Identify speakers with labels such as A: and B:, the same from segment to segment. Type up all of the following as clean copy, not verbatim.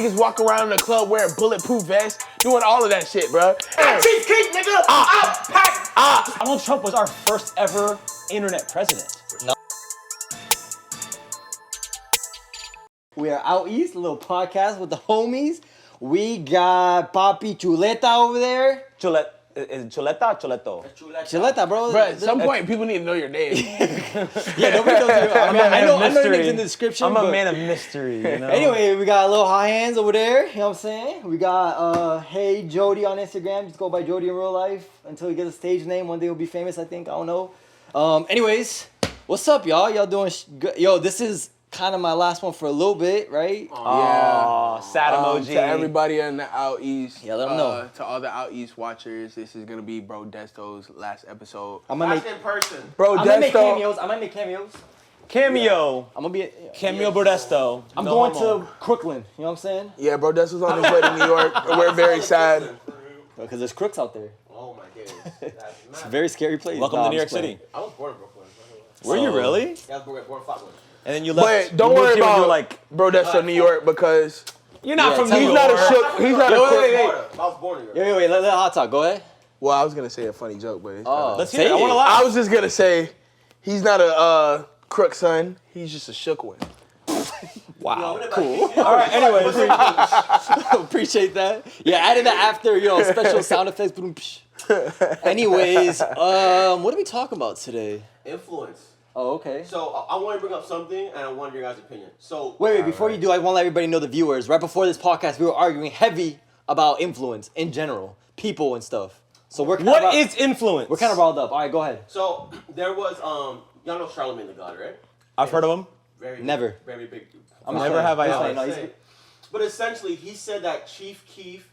A: niggas walk around in the club wearing bulletproof vests, doing all of that shit, bro. Chief Keef, nigga.
B: Donald Trump was our first ever internet president. No.
C: We are out east, a little podcast with the homies. We got Papi Chuleta over there.
B: Is it Chuleta or Chuleto?
C: Chuleta, bro.
A: Bro, at some point, people need to know your name.
C: Yeah, nobody knows your name. I know your name's in the description.
B: I'm a man of mystery, you know?
C: Anyway, we got a little hot hands over there, you know what I'm saying? We got HeyJodye on Instagram. Just go by Jody in real life until he gets a stage name. One day he'll be famous, I think. I don't know. Anyways, what's up, y'all? Y'all doing good? Yo, this is kind of my last one for a little bit, right?
A: Yeah.
B: Sad emoji.
A: To everybody in the OutEast.
C: Yeah, let them know.
A: To all the OutEast watchers, this is going to be Brodesto's last episode.
C: I'm gonna
D: Watch it in person.
A: Brodesto.
C: I might make cameos.
B: Cameo.
C: I'm gonna be
B: Cameo Brodesto.
C: I'm going to Crooklyn, you know what I'm saying?
A: Yeah, Brodesto's on his way to New York. We're very sad.
C: Because there's crooks out there.
D: Oh my goodness. That's
C: It's a very scary place.
B: Welcome
C: Nah,
B: to
C: I'm
B: New York
C: just playing.
D: I
B: City.
D: was born in Brooklyn.
B: Were you really?
D: Yeah, I was born in Falkland.
B: And then you left.
A: But don't
B: you moved
A: worry
B: here when you
A: about
B: were like,
A: Brodesto, New York, because
B: you're not from
C: tell
B: New
C: me.
A: he's
B: York.
A: not a shook. He's not a
C: Wait,
A: crook.
C: wait, wait.
D: I was born in New York.
C: Wait, let hot talk. Go ahead.
A: Well, I was going to say a funny joke, but it's
C: Oh,
B: Let's
C: say
B: hear it. I want to
C: it.
B: laugh.
A: I was just going to say he's not a crook son. He's just a shook one.
B: Wow.
C: Cool. All right, anyways. Appreciate that. Yeah, added that after, special sound effects. Boom, psh. Anyways, what are we talking about today?
D: Influence.
C: Oh, okay.
D: So I want to bring up something, and I want your guys' opinion. So
C: Wait, before you do, I want to let everybody know, the viewers, right before this podcast, we were arguing heavy about influence in general, people and stuff. So we're kind
B: What
C: of
B: is influence?
C: We're kind of riled up. All right, go ahead.
D: So there was y'all know Charlemagne the God, right?
B: I've heard of him.
D: Very
C: Never.
D: Very big.
C: I'm
B: Never have I
C: ever.
B: ever.
D: But essentially, he said that Chief Keef.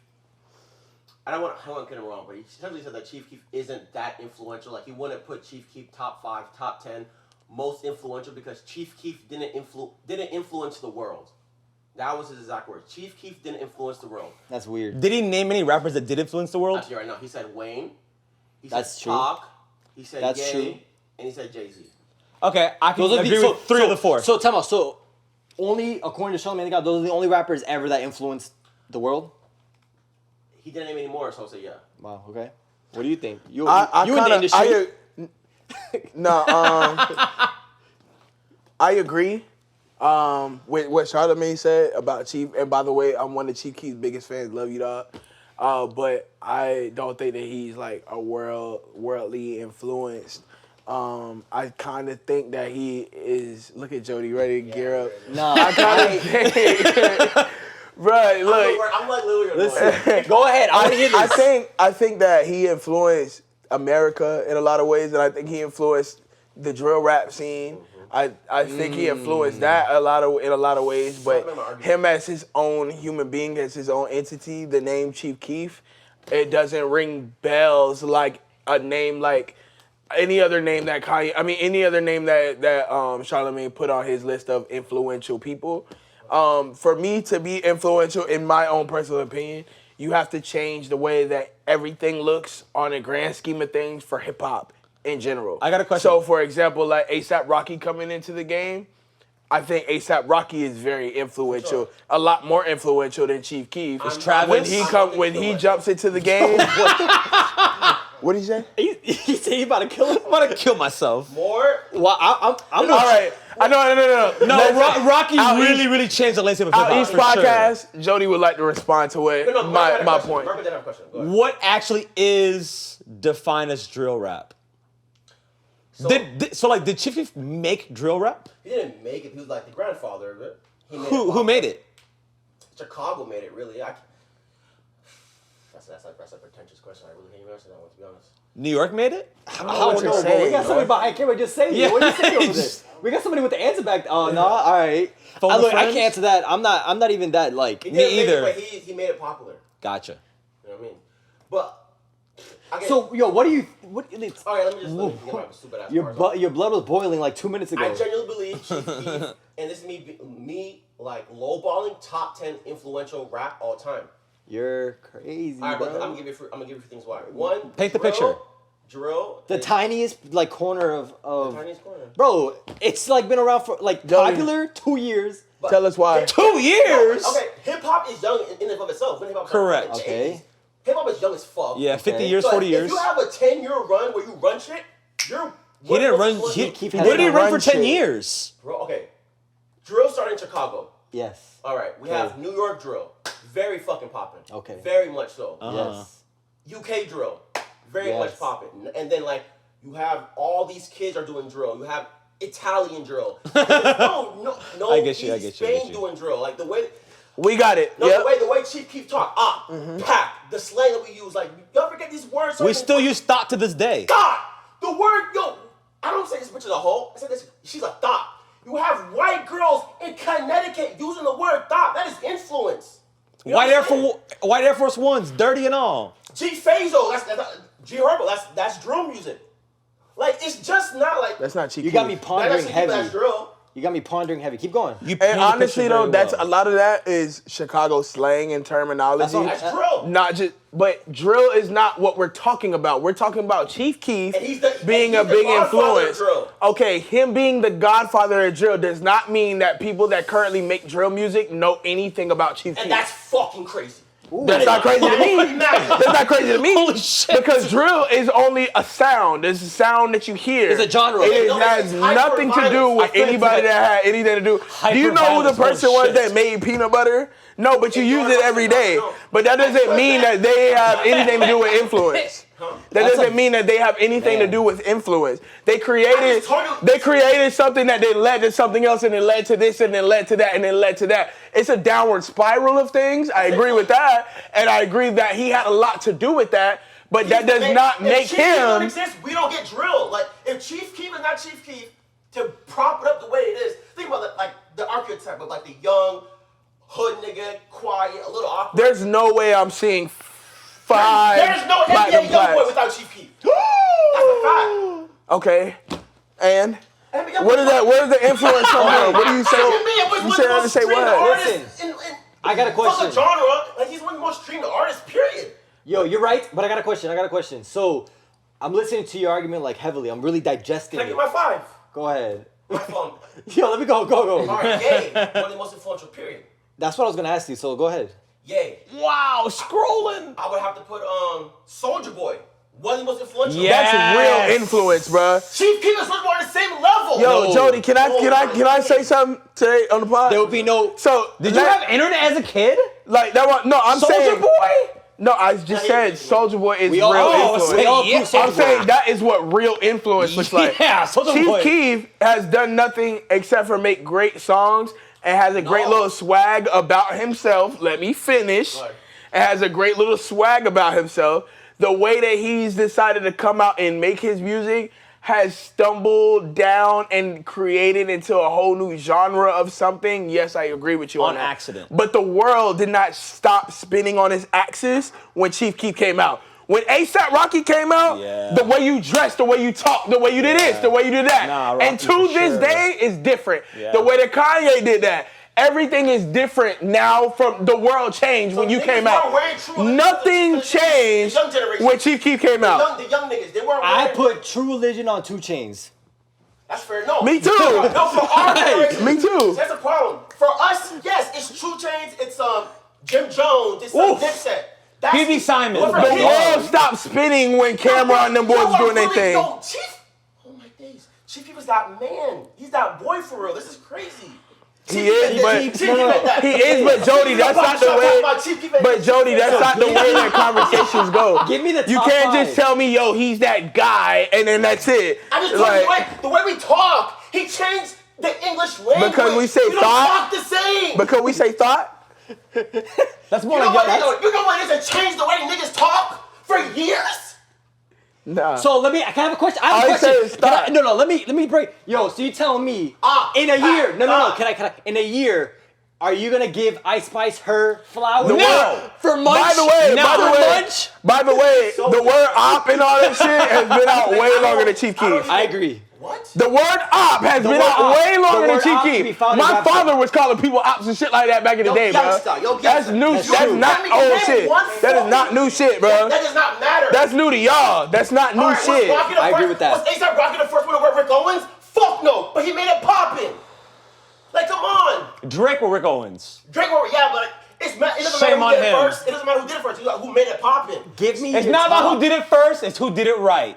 D: I don't want to get him wrong, but he essentially said that Chief Keef isn't that influential. Like, he wouldn't put Chief Keef top 5, top 10 most influential because Chief Keef didn't influence the world. That was his exact words. Chief Keef didn't influence the world.
C: That's weird.
B: Did he name any rappers that did influence the world?
D: Actually, right now, he said Wayne. He
C: That's
D: said
C: true.
D: Pac. He said
C: That's
D: Ye,
C: true.
D: and he said Jay-Z.
B: Okay, I can
C: Those are
B: agree with three of the four.
C: So tell me, only according to Charlemagne the God, those are the only rappers ever that influenced the world?
D: He didn't name any more, so I'll say yeah.
C: Wow, okay. What do you think? You
A: I
C: in the industry?
A: I agree with what Charlemagne said about Chief. And by the way, I'm one of Chief Keef's biggest fans. Love you, dog. But I don't think that he's like a worldly influenced. I kind of think that he is. Look at Jody, ready to gear up.
C: Nah,
A: I kind of think. Right, look.
D: I'm like literally
C: listen, go ahead. I want to hear this.
A: I think that he influenced America in a lot of ways, and I think he influenced the drill rap scene. I think he influenced that in a lot of ways, but him as his own human being, as his own entity, the name Chief Keef, it doesn't ring bells like a name like any other name that any other name that Charlemagne put on his list of influential people. For me to be influential, in my own personal opinion, you have to change the way that everything looks on a grand scheme of things for hip hop in general.
B: I got a question.
A: So, for example, like A$AP Rocky coming into the game, I think A$AP Rocky is very influential, a lot more influential than Chief Keef. When he jumps into the game. What did he say?
C: He said he about to kill him.
B: I'm about to kill myself.
D: More?
C: Well, I'm
A: All right. No.
B: Rocky really changed the landscape of hip hop.
A: OutEast podcast, Jody would like to respond to what my point.
B: What actually is defined as drill rap?
D: So,
B: Did Chief Keef make drill rap?
D: he didn't make it. He was like the grandfather of it.
B: Who made it?
D: Chicago made it, really. That's a pretentious question. I really can't even answer that one, to be honest.
B: New York made it?
C: How would you say? We got somebody behind camera. Just say it. What are you saying over there? We got somebody with the answer back. Oh no! All right.
B: Look,
C: I can't answer that. I'm not even that like.
D: He
B: Me
D: didn't make
B: either.
D: it, but he made it popular.
B: Gotcha.
D: You know what I mean? But
C: So what do you? What?
D: all right, let me get my stupid ass.
C: Your blood was boiling like 2 minutes ago.
D: I genuinely believe Chief Keef, and this is me like lowballing top 10 influential rap all time.
C: You're crazy,
D: All right,
C: bro.
D: but I'm gonna give you things why. One,
B: Paint the picture.
D: Drill.
C: The tiniest like corner of
D: the tiniest corner.
C: Bro, it's like been around for like popular 2 years.
A: Tell us why.
B: 2 years.
D: Okay, hip hop is young in and of itself.
B: Correct.
C: Okay.
D: Hip hop is young as fuck.
B: Yeah, 50
C: Okay.
B: years,
D: But
B: 40 years.
D: If you have a 10-year run where you run shit, you're.
B: He didn't run.
C: Keef
B: Where did he run for
A: run
B: 10
A: shit.
B: years?
D: Bro, okay. Drill started in Chicago.
C: Yes.
D: All right, we have New York drill, very fucking popping.
C: Okay.
D: Very much so.
C: Yes.
D: UK drill, very
C: Yes.
D: much popping. And then like you have all these kids are doing drill. You have Italian drill. no.
B: I get you, I get you, I
D: Spain
B: get you.
D: doing drill. Like the way.
A: We got it.
D: No,
A: Yep.
D: the way Chief Keef talk, pack, the slang that we use, like y'all forget these words. So
B: We still use thought to this day.
D: God, the word, yo, I don't say this bitch is a hoe. I say this, she's a thought. You have white girls in Connecticut using the word thought. That is influence. You know
B: White
D: what I'm saying?
B: White Air Force Ones, dirty and all.
D: G Fazo, that's G Herbo, that's drill music. Like it's just not like
A: That's not cheap.
C: You got me
D: that's
C: pondering
D: that's
C: heavy.
D: drill.
C: You got me pondering heavy. Keep going.
B: You paint
A: And
B: the
A: honestly
B: picture
A: though,
B: very
A: that's
B: well.
A: a lot of that is Chicago slang and terminology.
D: That's drill.
A: Not just, but drill is not what we're talking about. We're talking about Chief Keef
D: And he's the-
A: being
D: and
A: a
D: he's the
A: big
D: godfather of
A: influence.
D: drill.
A: Okay, him being the godfather of drill does not mean that people that currently make drill music know anything about Chief Keef.
D: And that's fucking crazy.
A: That's not crazy to me.
D: That
A: That's not crazy to me.
B: Holy shit.
A: Because drill is only a sound. It's a sound that you hear.
C: It's a genre.
A: It
D: No,
A: has
D: it's
A: nothing to do
D: hyper-violence.
A: with
C: I feel
A: anybody
C: like-
A: that had anything to do. Do you know who the
B: Hyper-violence, holy
A: person was
B: shit.
A: that made peanut butter? No, but you
D: It's
A: use
D: not
A: it every day.
D: no.
A: But that doesn't mean that they have anything to do with influence. That
C: That's
A: doesn't
C: a-
A: mean that they have anything to
C: Man.
A: do with influence. They created
D: just told you-
A: something that then led to something else and then led to this and then led to that and then led to that. It's a downward spiral of things. I agree with that. And I agree that he had a lot to do with that. But that does not make
D: if Chief Keef don't
A: him.
D: exist, we don't get drilled. Like if Chief Keef is not Chief Keef to prop it up the way it is. Think about it, like the archetype of like the young hood nigga, quiet, a little awkward.
A: There's no way I'm seeing 5
D: There's no
A: platinum
D: NBA young boy
A: plaques.
D: without Chief Keef. That's a fact.
A: Okay. And
D: NBA
A: what is that? Where's the influence from him? What do you say? You say that to say what?
C: Listen, I got a question.
D: Fuck a genre. Like he's one of the most streamed artists. Period.
C: Yo, you're right, but I got a question. So, I'm listening to your argument like heavily. I'm really digesting
D: Can I
C: it.
D: get my 5?
C: Go ahead.
D: My phone.
C: Yo, let me go.
D: All right, Yay. One of the most influential. Period.
C: That's what I was gonna ask you. So go ahead.
D: Yay.
B: Wow, scrolling.
D: I would have to put Soulja Boy. One of the most influential.
B: Yeah.
A: That's real influence, bruh.
D: Chief Keef and Soulja Boy are on the same level.
A: Yo,
C: No.
A: Jody, can I say something today on the pod?
C: There would be no.
A: So
B: Did you have internet as a kid?
A: like that one? No, I'm
B: Soulja
A: saying
B: Boy?
A: No, I just said Soulja Boy is
C: We all,
A: real
C: oh,
A: influence.
C: we all
B: Yeah.
C: approve Soulja
A: I'm
C: Boy.
A: saying that is what real influence looks like.
B: Yeah, Soulja
A: Chief
B: Boy.
A: Keef has done nothing except for make great songs and has a great little swag about himself. Let me finish.
D: Right.
A: And has a great little swag about himself. The way that he's decided to come out and make his music has stumbled down and created into a whole new genre of something. Yes, I agree with you on
B: On
A: that.
B: accident.
A: But the world did not stop spinning on its axis when Chief Keef came out. When A$AP Rocky came out,
B: Yeah.
A: the way you dressed, the way you talk, the way you did this, the way you did that.
B: Nah,
A: and
B: Rocky
A: to
B: for
A: this
B: sure.
A: day is different.
B: Yeah.
A: The way that Kanye did that. Everything is different now from the world changed when you
D: niggas
A: came
D: weren't
A: out.
D: wearing true-
A: Nothing
D: the
A: changed
D: young generation.
A: when Chief Keef came out.
D: The young niggas, they weren't
C: I
D: wearing.
C: put True Religion on 2 Chainz.
D: That's fair. No.
A: Me too.
D: No, for our generation,
A: Me too.
D: That's a problem. For us, yes, it's True Chainz, it's Jim Jones, it's
A: Oof.
D: Dipset. That's
B: P.B. Simon.
D: But for
A: The
D: kids-
A: world stopped spinning when Cameron and them boys
D: Yo,
A: doing their
D: really,
A: thing.
D: yo, Chief, oh my days. Chief Keef is that man. He's that boy for real. This is crazy.
A: He is, but
D: Chief Keef ain't that.
A: he is, but Jody, that's not the way. But Jody, that's not the way that conversations go.
C: Give me the
A: You
C: top
A: can't
C: 5.
A: just tell me, yo, he's that guy, and then that's it.
D: I just told you the way we talk, he changed the English language.
A: Because we say
D: we don't
A: thought?
D: talk the same.
A: Because we say thought.
B: That's
D: you
B: more
D: know
B: like
D: what?
B: that's,
D: You know what it is to change the way niggas talk for years?
A: Nah.
C: So let me. Can I have a question? I have
A: All
C: a
A: he said
C: question.
A: is stop.
C: No. Let me break. Yo, so you telling me in a year? No. Can I? In a year, are you gonna give Ice Spice her flowers?
A: The
C: No.
A: word-
C: For Munch.
A: By the way,
C: No.
A: by the
C: For
A: way,
C: Munch?
A: by the way, the word op and all that shit has been out way longer than Chief Keef.
C: I agree.
D: What?
A: The word op has been
C: word
A: out
C: op.
A: way longer
C: The
A: than
C: word
A: Chief
C: op can be
A: Keef.
C: found in
A: My
C: rap
A: father
C: songs.
A: was calling people ops and shit like that back in the day, bro.
D: Yo,
A: That's new.
C: That's
A: That's
C: true.
A: not
D: Name
A: old
D: one
A: shit. That is not new shit, bro.
D: That does not matter.
A: That's new to y'all. That's not new
D: All right, was
A: shit.
D: Rocky the
C: I agree
D: first-
C: with that.
D: Was A$AP Rocky the first one to wear Rick Owens? Fuck no, but he made it poppin'. Like, come on.
B: Drake or Rick Owens?
D: Drake, yeah, but it doesn't
B: Shame
D: matter
B: on
D: who did it
B: him.
D: first. It doesn't matter who did it first. Who made it poppin'.
C: Give me
B: It's
C: your
B: not about
C: top.
B: who did it first, it's who did it right.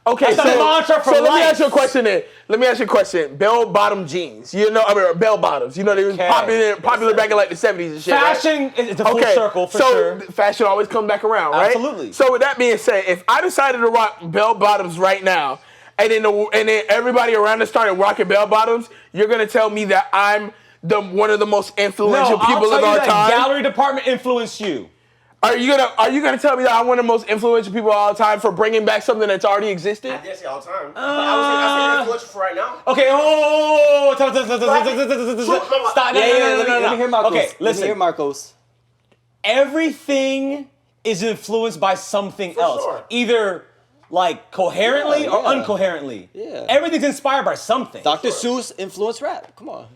A: Okay,
B: That's the mantra for
A: let me
B: life.
A: ask you a question then. Let me ask you a question. Bell-bottom jeans. You know, bell bottoms. You know, they was
B: Okay.
A: popular back in like the 70s and shit, right?
B: Fashion is a full circle for
A: so
B: sure.
A: Fashion always comes back around, right?
B: Absolutely.
A: So with that being said, if I decided to rock bell-bottoms right now, and then everybody around us started rocking bell-bottoms, you're gonna tell me that I'm one of the most influential people
B: I'll
A: of
B: tell
A: our
B: you that
A: time?
B: gallery department influenced you.
A: Are you gonna tell me that I'm one of the most influential people of all time for bringing back something that's already existed?
D: I didn't say all the time. But I was influential for right now.
B: Okay, stop.
C: Let me hear Marcos.
B: Okay,
C: Let me
B: listen.
C: hear Marcos.
B: Everything is influenced by something else.
D: sure.
B: Either like coherently or
C: Yeah.
B: uncoherently.
C: Yeah.
B: Everything's inspired by something.
C: Dr. Seuss influenced rap. Come on.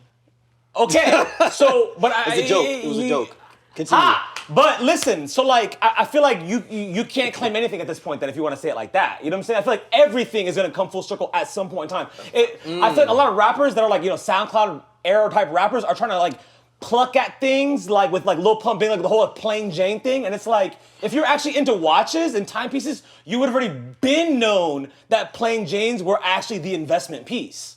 B: Okay, so but
C: It's a joke. It was a joke. Continue.
B: But listen, so like I feel like you can't claim anything at this point then if you want to say it like that. You know what I'm saying? I feel like everything is gonna come full circle at some point in time. I feel like a lot of rappers that are like, you know, SoundCloud era type rappers are trying to like pluck at things like with like Lil Pump being like the whole Plain Jane thing, and it's like if you're actually into watches and timepieces, you would have already been known that Plain Janes were actually the investment piece.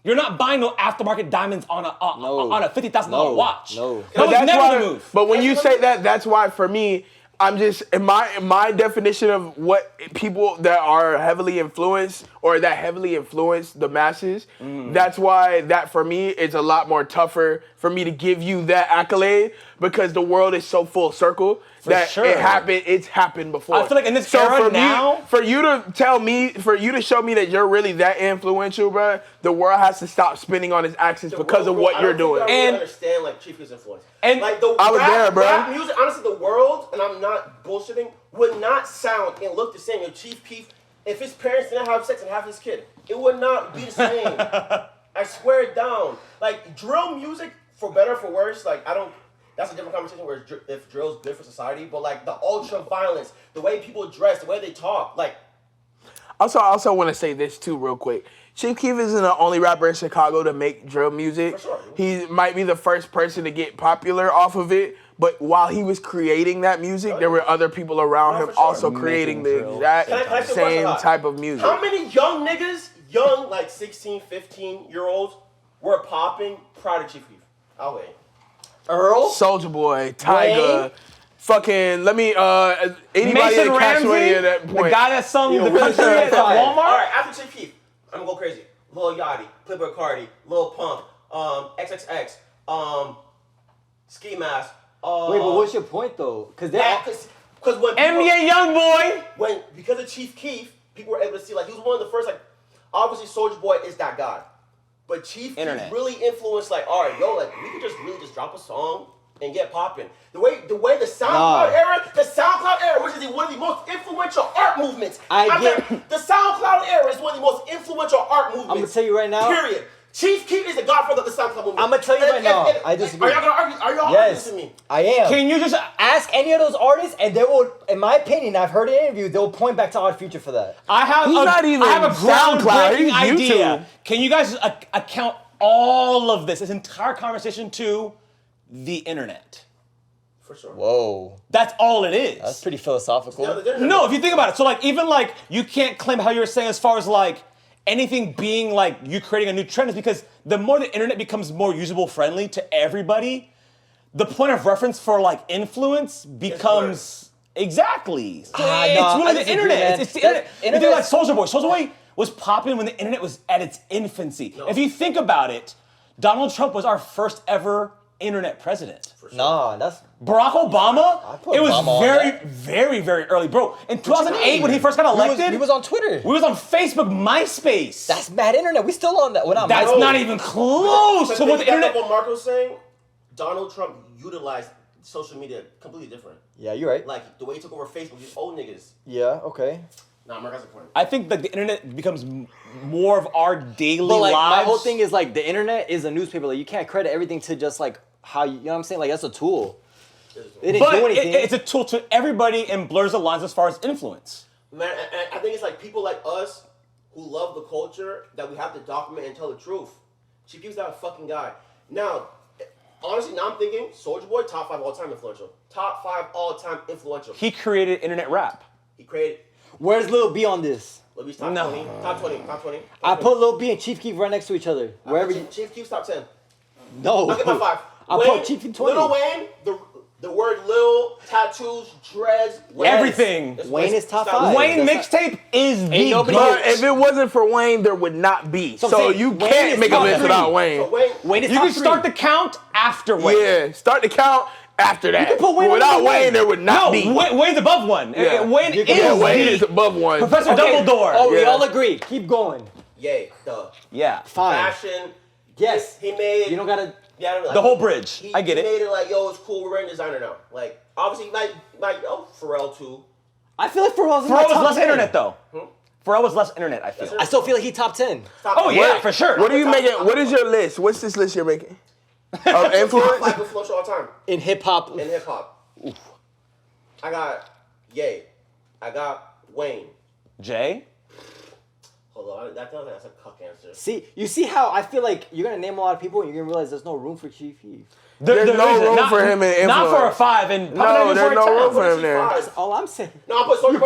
B: You're not buying no aftermarket diamonds on a $50,000 watch.
C: No.
B: That was
A: That's
B: never
A: why,
B: the move.
A: But when you say that, that's why for me, I'm just in my definition of what people that are heavily influenced or that heavily influence the masses. That's why that for me is a lot more tougher for me to give you that accolade because the world is so full circle that
B: sure.
A: it's happened before.
B: I feel like in this era
A: for
B: now-
A: for you to show me that you're really that influential, bro, the world has to stop spinning on its axis because of what you're doing.
D: I don't
B: And-
D: really understand like Chief Keef's influence.
B: and
D: like the
A: I was there, bro.
D: Rap music, honestly, the world, and I'm not bullshitting, would not sound and look the same if Chief Keef, if his parents didn't have sex and have his kid, it would not be the same. I swear it down. Like drill music, for better or for worse, like I don't. That's a different conversation where if drill's good for society, but like the ultra violence, the way people dress, the way they talk, like.
A: I also want to say this too, real quick. Chief Keef isn't the only rapper in Chicago to make drill music.
D: For sure.
A: He might be the first person to get popular off of it, but while he was creating that music, there were other people around him
D: for sure.
A: also creating the
B: drill.
A: exact
D: Can I ask you a
A: same
D: question?
A: type of music.
D: How many young niggas, like 16, 15-year-olds, were popping prior to Chief Keef? I'll wait.
C: Earl?
A: Soulja Boy, Tyga,
C: Wayne?
A: fucking, let me, anybody
B: Mason
A: that catch
B: Ramsey,
A: money at that
B: the
A: point.
B: guy that sung
C: Yo,
B: the
C: Will
B: country
C: Smith.
B: at Walmart.
D: All right, after Chief Keef, I'm gonna go crazy. Lil Yachty, Playboy Cardi, Lil Pump, XXX, Ski Mask.
C: Wait, but what's your point though? Because
D: Because when people,
B: NBA Youngboy.
D: because of Chief Keef, people were able to see like he was one of the first like obviously Soulja Boy is that guy, but Chief
B: Internet.
D: Keef really influenced like all right yo like we could just really just drop a song and get popping. The way the SoundCloud era, which is one of the most influential art movements. The SoundCloud era is one of the most influential art movements.
C: I'm gonna tell you right now.
D: Period. Chief Keef is the godfather of the SoundCloud movement.
C: I'm gonna tell you right now, I disagree.
D: Are y'all gonna argue? Are y'all
C: Yes,
D: arguing with me?
C: I am.
B: Can you just
C: Ask any of those artists, and they will, in my opinion, I've heard in interviews, they'll point back to Odd Future for that.
B: I have
A: He's not even
B: I have a
A: SoundCloud,
B: groundbreaking
A: he's
B: idea.
A: YouTube.
B: Can you guys account all of this entire conversation to the internet?
D: For sure.
C: Whoa,
B: That's all it is.
C: that's pretty philosophical.
B: No, if you think about it, so like even like you can't claim how you were saying as far as like anything being like you creating a new trend is because the more the internet becomes more usable friendly to everybody, the point of reference for like influence becomes exactly. So
C: Ah,
B: it's
C: no, I
B: really the
C: disagree,
B: internet.
C: man.
B: It's the
C: That-
B: internet. You think like Soulja Boy. Soulja Boy was popping when the internet was at its infancy.
D: No.
B: If you think about it, Donald Trump was our first ever internet president.
C: Nah, that's
B: Barack Obama,
C: put
B: it was
C: Obama on
B: very,
C: that.
B: very, very early. Bro, in 2008 when he first got elected,
C: he was on Twitter.
B: we was on Facebook, MySpace.
C: That's bad internet. We still on that. Well, not
B: That's
C: MySpace.
B: not even close to what the internet...
D: What Marco's saying, Donald Trump utilized social media completely different.
C: Yeah, you're right.
D: Like the way he took over Facebook, these old niggas.
C: Yeah, okay.
D: Nah, Mark has a point.
B: I think that the internet becomes more of our daily
C: But like,
B: lives.
C: my whole thing is like the internet is a newspaper. Like, you can't credit everything to just like how you know what I'm saying. Like, that's a tool. It didn't
B: But
C: do anything.
B: it's a tool to everybody and blurs the lines as far as influence.
D: Man, and I think it's like people like us who love the culture that we have to document and tell the truth. Chief Keef's that fucking guy. Now, honestly, now I'm thinking Soulja Boy, top 5 all-time influential. Top 5 all-time influential.
B: He created internet rap.
D: He created.
C: Where's Lil B on this?
D: Lil B's top 20. Top 20. Top 20.
C: I put Lil B and Chief Keef right next to each other. Wherever you.
D: Chief Keef's top 10.
C: No.
D: I'll get my 5.
C: I put Chief Keef 20.
D: Lil Wayne, the word Lil, tattoos, dreads,
B: Everything.
C: Wayne is top 5.
B: Wayne mixtape is the
C: nobody
B: GOAT.
A: But if it wasn't for Wayne, there would not be.
C: So I'm
A: So
C: saying
A: you
C: Wayne
A: can't
C: is
A: make a
C: top
A: list
C: three.
A: without Wayne.
D: So Wayne,
C: Wayne is
B: You
C: top
B: can start
C: 3.
B: the count after Wayne.
A: Yeah, start the count after that.
C: can put Wayne
A: But without
C: under Wayne.
A: Wayne, there would not be.
B: Wayne's above one.
A: Yeah.
B: Wayne
C: You can
B: is
C: put
A: Wayne
B: the
A: is above one.
B: Professor Dumbledore.
C: Oh, we
A: Yeah.
C: all agree. Keep going.
D: yay, duh.
B: Yeah.
C: Fine.
D: Fashion.
C: Yes.
D: He made.
C: You don't gotta.
D: Yeah, like,
B: The whole bridge. I get
D: He
B: it.
D: made it like, yo, it's cool. We're wearing designer now. Like, obviously, oh, Pharrell too.
C: I feel like Pharrell's in my
B: Pharrell was
C: top
B: less
C: 10.
B: internet though. Pharrell was less internet, I feel.
C: I still feel like he top 10.
D: Top
B: Oh
D: 10.
B: yeah, for sure.
A: What are you making? What is your list? What's this list you're making? Of
D: Top
A: influence?
D: 5 influential all time
C: In hip hop.
D: in hip hop. I got Ye. I got Wayne.
B: Jay?
D: Hold on, that's a cuck answer.
C: See, you see how I feel like you're gonna name a lot of people and you're gonna realize there's no room for Chief Keef.
A: There's no
B: isn't.
A: room
B: Not-
A: for him in
B: Not for a
A: influence.
B: 5 and
A: No, there's no room for him there.
C: That's all I'm saying.
D: No, I put Soulja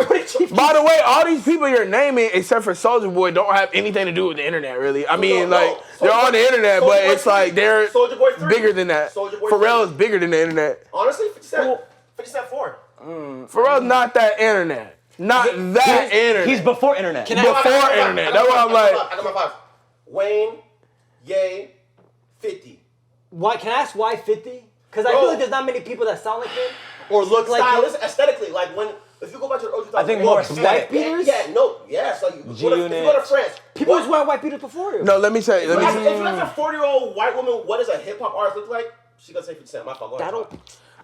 D: Boy.
A: By the way, all these people you're naming, except for Soulja Boy, don't have anything to do with the internet, really. I mean,
D: no.
A: like, they're on the internet,
D: Soulja
A: but
D: Boy
A: it's
D: 3.
A: like they're
D: Soulja Boy 3.
A: bigger than that.
D: Soulja Boy
A: Pharrell
D: 3.
A: is bigger than the internet.
D: Honestly, 50 Cent. 50 Cent 4.
A: Pharrell's not that internet. Not that internet.
B: He's before internet.
C: Can I-
A: Before
D: I got my
A: internet.
D: five.
A: That's why I'm like,
D: I got my 5. Wayne, Ye, 50.
C: Why? Can I ask why 50? Because I
D: Bro.
C: feel like there's not many people that sound like him or look like
D: Style,
C: him.
D: listen, aesthetically, like if you go back to the early 2000s.
B: I think more
C: Black
B: aesthetic.
C: beaters?
D: Yeah, no, yes. Like, if you go to France.
C: People
D: what-
C: was wearing white beaters before him.
A: no, let me say,
D: If you ask a 40-year-old white woman what does a hip-hop artist look like, she gonna say 50 Cent. My fault. Go ahead.
C: That'll.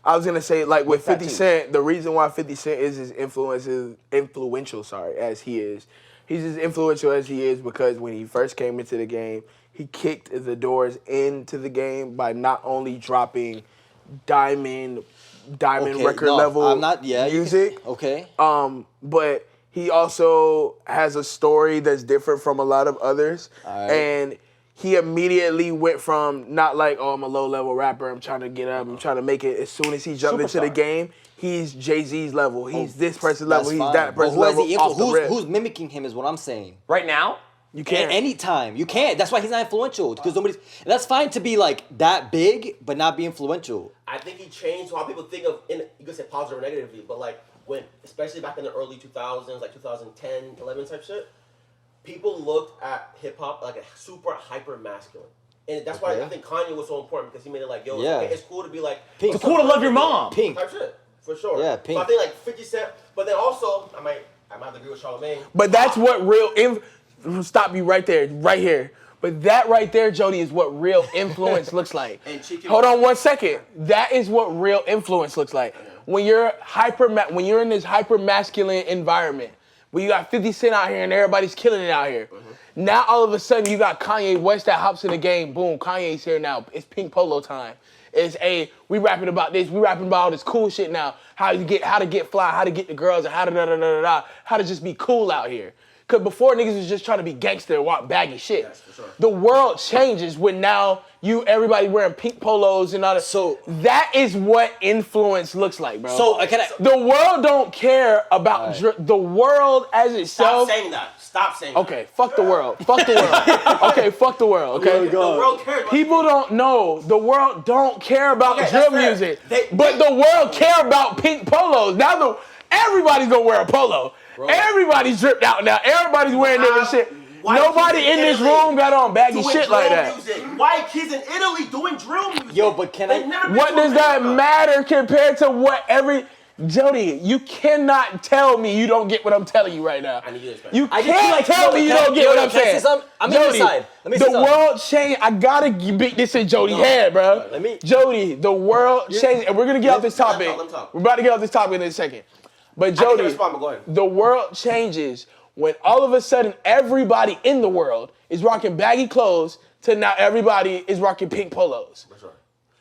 A: I was gonna say, like with 50
B: too.
A: Cent, the reason why 50 Cent is as influential, as he is, he's as influential as he is because when he first came into the game, he kicked the doors into the game by not only dropping diamond
C: Okay,
A: record
C: no,
A: level
C: I'm not. Yeah, you
A: music,
C: can- okay.
A: but he also has a story that's different from a lot of others,
C: Alright.
A: and he immediately went from not like, oh, I'm a low-level rapper, I'm trying to get up, I'm trying to make it. As soon as he jumped into the
B: Superstar.
A: game, he's Jay-Z's level, he's this person's
C: That's
A: level, he's
C: fine.
A: that
C: But
A: person's
C: who has
A: level
C: the
A: off the rip.
C: who's mimicking him is what I'm saying.
B: Right now?
A: You can't.
C: Anytime. You can't. That's why he's not influential. Because nobody's. And that's fine to be like that big, but not be influential.
D: I think he changed how people think of, you could say positive or negatively, but like especially back in the early 2000s, like 2010, 11 type shit, people looked at hip hop like a super hyper masculine. And that's why I think Kanye was so important because he made it like, yo,
C: Yeah.
D: it's cool to be like,
C: Pink.
B: It's cool to love your mom.
C: Pink.
D: type shit, for sure.
C: Yeah,
D: So
C: Pink.
D: I think like 50 Cent, but then also, I might have to agree with Charlamagne.
A: But that's what real stop you right there, right here. But that right there, Jody, is what real influence looks like.
D: And Chief Keef-
A: Hold on 1 second. That is what real influence looks like. When you're when you're in this hyper masculine environment, where you got 50 Cent out here and everybody's killing it out here. Now all of a sudden you got Kanye West that hops in the game. Boom, Kanye's here now. It's Pink Polo time. It's we rapping about this. We rapping about all this cool shit now. How to get fly, how to get the girls, and how to just be cool out here. Cause before niggas was just trying to be gangster and walk baggy shit.
D: Yes, for sure.
A: The world changes when now everybody wearing pink polos and all that.
C: So-
A: that is what influence looks like, bro.
C: So can I?
A: The world don't care about the world as
D: Stop
A: itself.
D: saying that. Stop saying
A: Okay, fuck the world. Fuck the world. Okay, fuck the world. Okay.
D: that. The world cares about
A: People don't know. The world don't care about
D: Okay,
A: drill
D: that's fair.
A: music,
D: They-
A: but the world care about pink polos. Now everybody's gonna wear a polo. Everybody's dripped out now. Everybody's wearing different shit.
D: White
A: Nobody
D: kids
A: in this
D: Italy
A: room got on baggy
D: doing
A: shit like
D: drill
A: that.
D: Music. White kids in Italy doing drill music.
C: Yo, but can
D: They've
C: I?
D: never been
A: What
D: to
A: does that
D: America.
A: matter compared to what Jody, you cannot tell me you don't get what I'm telling you right now.
D: I need you to explain.
A: You
C: I just feel
A: can't
C: like-
A: tell
C: yo,
A: me you
C: can I-
A: don't get
C: yo,
A: what
C: yo,
A: I'm
C: can I say
A: saying.
C: something? I'm in your
A: Jody,
C: side. Let me
A: the
C: say something.
A: world changed. I gotta beat this in Jody's head, bro.
C: Let me-
A: Jody, the world changed, and we're gonna get off this topic.
D: Let him talk.
A: We're about to get off this topic in a second. But
D: I can't
A: Jody,
D: respond, but go ahead.
A: the world changes when all of a sudden everybody in the world is rocking baggy clothes to now everybody is rocking pink polos.
D: For sure.